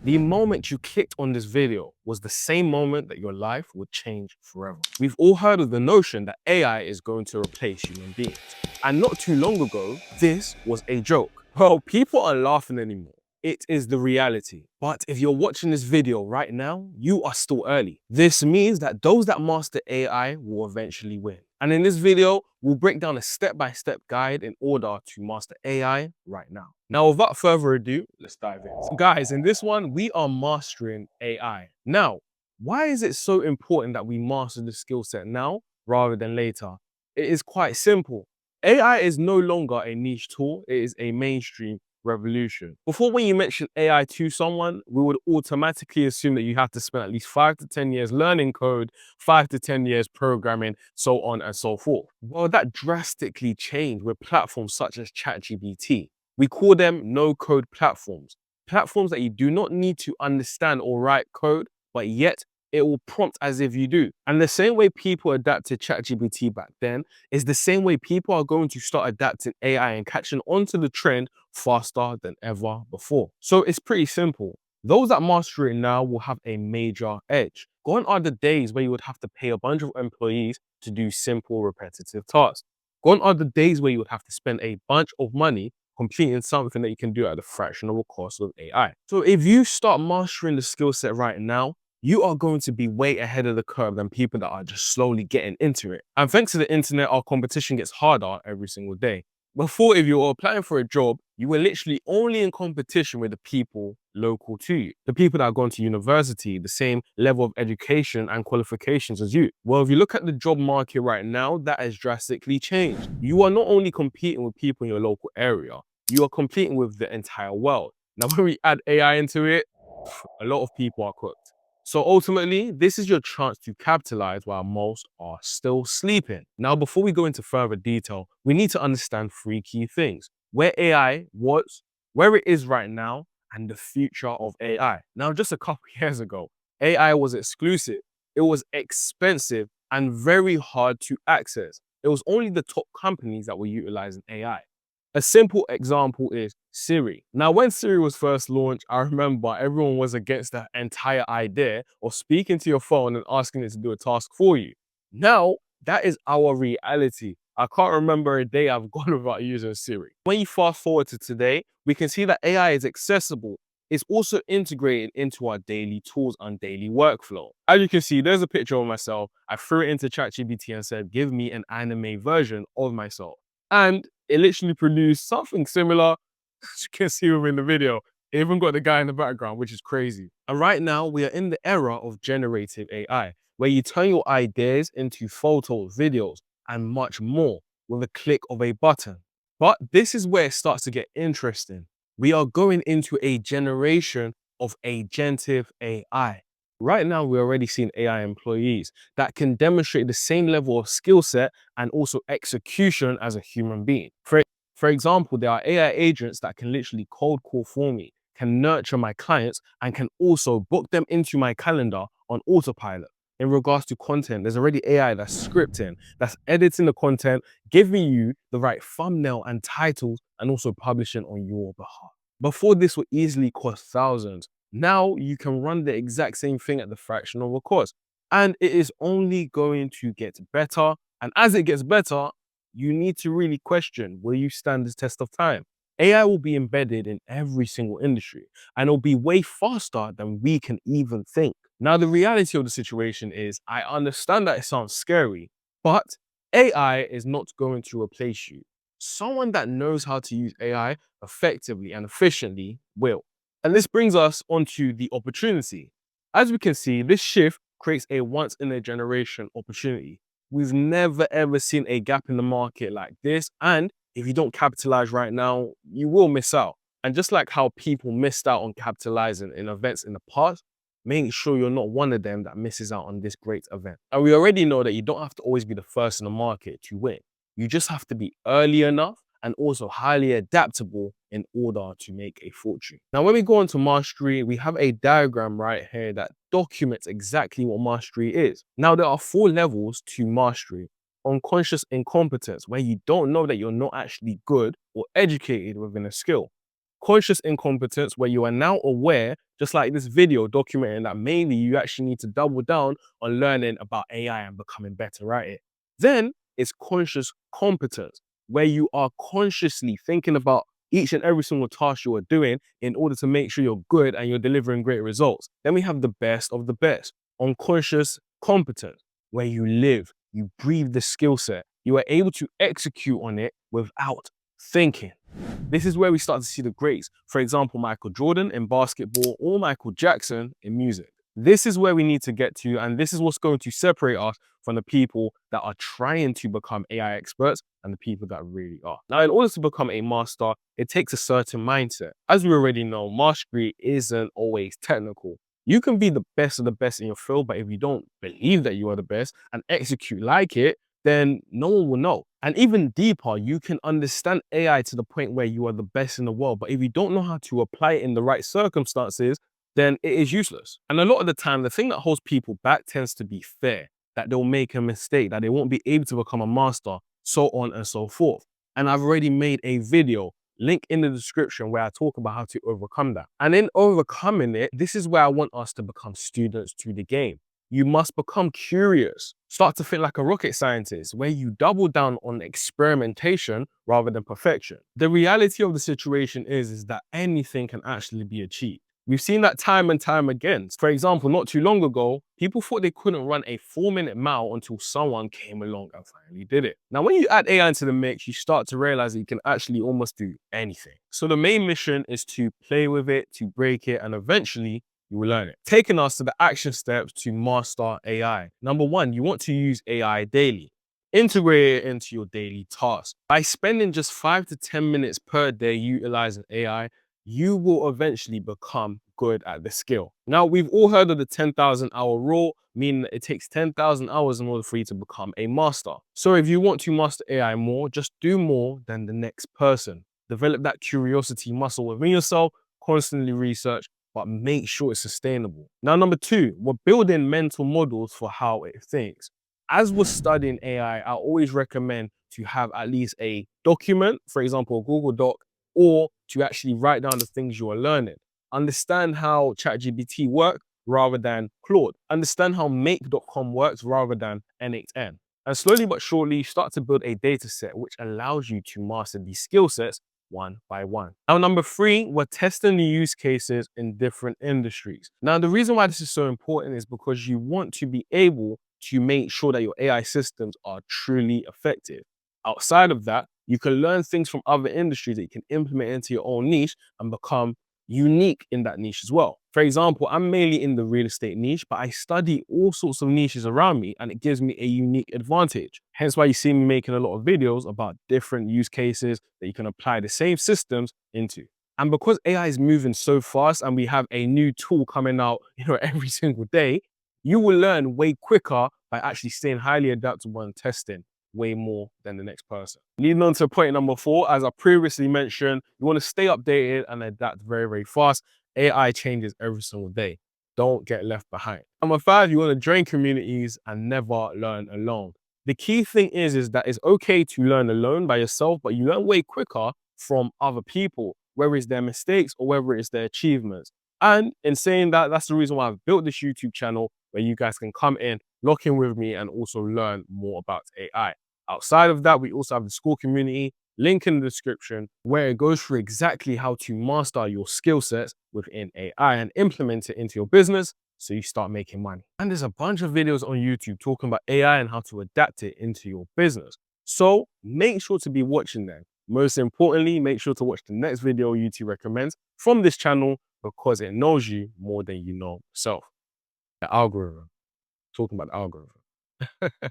The moment you clicked on this video was the same moment that your life would change forever. We've all heard of the notion that AI is going to replace human beings. And not too long ago, this was a joke. Well, people aren't laughing anymore. It is the reality. But if you're watching this video right now, you are still early. This means that those that master AI will eventually win. And in this video, we'll break down a step-by-step guide in order to master AI right now. Now, without further ado, let's dive in. So guys, in this one, we are mastering AI. Now, why is it so important that we master the skill set now rather than later? It is quite simple. AI is no longer a niche tool, it is a mainstream revolution. Before, when you mention AI to someone, we would automatically assume that you have to spend at least 5 to 10 years learning code, 5 to 10 years programming, so on and so forth. Well, that drastically changed with platforms such as ChatGPT. We call them no-code platforms. Platforms that you do not need to understand or write code, but yet it will prompt as if you do. And the same way people adapted ChatGPT back then is the same way people are going to start adapting AI and catching onto the trend faster than ever before. So it's pretty simple. Those that master it now will have a major edge. Gone are the days where you would have to pay a bunch of employees to do simple, repetitive tasks. Gone are the days where you would have to spend a bunch of money completing something that you can do at a fraction of the cost of AI. So if you start mastering the skill set right now, you are going to be way ahead of the curve than people that are just slowly getting into it. And thanks to the internet, our competition gets harder every single day. Before, if you were applying for a job, you were literally only in competition with the people local to you. The people that have gone to university, the same level of education and qualifications as you. Well, if you look at the job market right now, that has drastically changed. You are not only competing with people in your local area, you are competing with the entire world. Now, when we add AI into it, a lot of people are cooked. So ultimately, this is your chance to capitalize while most are still sleeping. Now, before we go into further detail, we need to understand 3 key things: where AI was, where it is right now, and the future of AI. Now, just a couple years ago, AI was exclusive, it was expensive, and very hard to access. It was only the top companies that were utilizing AI. A simple example is Siri. Now, when Siri was first launched, I remember everyone was against the entire idea of speaking to your phone and asking it to do a task for you. Now, that is our reality. I can't remember a day I've gone without using Siri. When you fast forward to today, we can see that AI is accessible. It's also integrated into our daily tools and daily workflow. As you can see, there's a picture of myself. I threw it into ChatGPT and said, give me an anime version of myself. And it literally produced something similar, as you can see within the video. It even got the guy in the background, which is crazy. And right now, we are in the era of generative AI, where you turn your ideas into photos, videos, and much more with a click of a button. But this is where it starts to get interesting. We are going into a generation of agentive AI. Right now, we're already seeing AI employees that can demonstrate the same level of skill set and also execution as a human being. For example, there are AI agents that can literally cold call for me, can nurture my clients, and can also book them into my calendar on autopilot. In regards to content, there's already AI that's scripting, that's editing the content, giving you the right thumbnail and titles, and also publishing on your behalf. Before, this would easily cost thousands. Now you can run the exact same thing at the fraction of a cost. And it is only going to get better. And as it gets better, you need to really question, will you stand the test of time? AI will be embedded in every single industry, and it'll be way faster than we can even think. Now, the reality of the situation is, I understand that it sounds scary, but AI is not going to replace you. Someone that knows how to use AI effectively and efficiently will. And this brings us onto the opportunity. As we can see, this shift creates a once in a generation opportunity. We've never ever seen a gap in the market like this. And if you don't capitalize right now, you will miss out. And just like how people missed out on capitalizing in events in the past, make sure you're not one of them that misses out on this great event. And we already know that you don't have to always be the first in the market to win. You just have to be early enough and also highly adaptable in order to make a fortune. Now, when we go into mastery, we have a diagram right here that documents exactly what mastery is. Now, there are 4 levels to mastery. Unconscious incompetence, where you don't know that you're not actually good or educated within a skill. Conscious incompetence, where you are now aware, just like this video documenting that mainly you actually need to double down on learning about AI and becoming better at it. Then it's conscious competence, where you are consciously thinking about each and every single task you are doing in order to make sure you're good and you're delivering great results. Then we have the best of the best, unconscious competence, where you live, you breathe the skill set, you are able to execute on it without thinking. This is where we start to see the greats. For example, Michael Jordan in basketball or Michael Jackson in music. This is where we need to get to, and this is what's going to separate us from the people that are trying to become AI experts and the people that really are. Now, in order to become a master, it takes a certain mindset. As we already know, mastery isn't always technical. You can be the best of the best in your field, but if you don't believe that you are the best and execute like it, then no one will know. And even deeper, you can understand AI to the point where you are the best in the world. But if you don't know how to apply it in the right circumstances, then it is useless. And a lot of the time, the thing that holds people back tends to be fear, that they'll make a mistake, that they won't be able to become a master, so on and so forth. And I've already made a video, link in the description, where I talk about how to overcome that. And in overcoming it, this is where I want us to become students to the game. You must become curious. Start to think like a rocket scientist, where you double down on experimentation rather than perfection. The reality of the situation is that anything can actually be achieved. We've seen that time and time again. For example, not too long ago, people thought they couldn't run a 4-minute mile until someone came along and finally did it. Now, when you add AI into the mix, you start to realize that you can actually almost do anything. So the main mission is to play with it, to break it, and eventually you will learn it. Taking us to the action steps to master AI. Number one, you want to use AI daily. Integrate it into your daily tasks. By spending just 5 to 10 minutes per day utilizing AI, you will eventually become good at the skill. Now, we've all heard of the 10,000 hour rule, meaning that it takes 10,000 hours in order for you to become a master. So if you want to master AI more, just do more than the next person. Develop that curiosity muscle within yourself, constantly research, but make sure it's sustainable. Now, number two, we're building mental models for how it thinks. As we're studying AI, I always recommend to have at least a document, for example, a Google Doc, or to actually write down the things you are learning. Understand how ChatGPT works rather than Claude. Understand how make.com works rather than N8N. And slowly but surely, start to build a data set which allows you to master these skill sets one by one. Now, number three, we're testing the use cases in different industries. Now, the reason why this is so important is because you want to be able to make sure that your AI systems are truly effective. Outside of that, you can learn things from other industries that you can implement into your own niche and become unique in that niche as well. For example, I'm mainly in the real estate niche, but I study all sorts of niches around me and it gives me a unique advantage. Hence why you see me making a lot of videos about different use cases that you can apply the same systems into. And because AI is moving so fast and we have a new tool coming out, every single day, you will learn way quicker by actually staying highly adaptable and testing way more than the next person. Leading on to point number four, as I previously mentioned, you want to stay updated and adapt very, very fast. AI changes every single day. Don't get left behind. Number five, you want to join communities and never learn alone. The key thing is that it's okay to learn alone by yourself, but you learn way quicker from other people, whether it's their mistakes or whether it's their achievements. And in saying that, that's the reason why I've built this YouTube channel where you guys can come in, lock in with me, and also learn more about AI. Outside of that, we also have the school community, link in the description, where it goes through exactly how to master your skill sets within AI and implement it into your business so you start making money. And there's a bunch of videos on YouTube talking about AI and how to adapt it into your business. So make sure to be watching them. Most importantly, make sure to watch the next video YouTube recommends from this channel because it knows you more than you know yourself. The algorithm. Talking about the algorithm.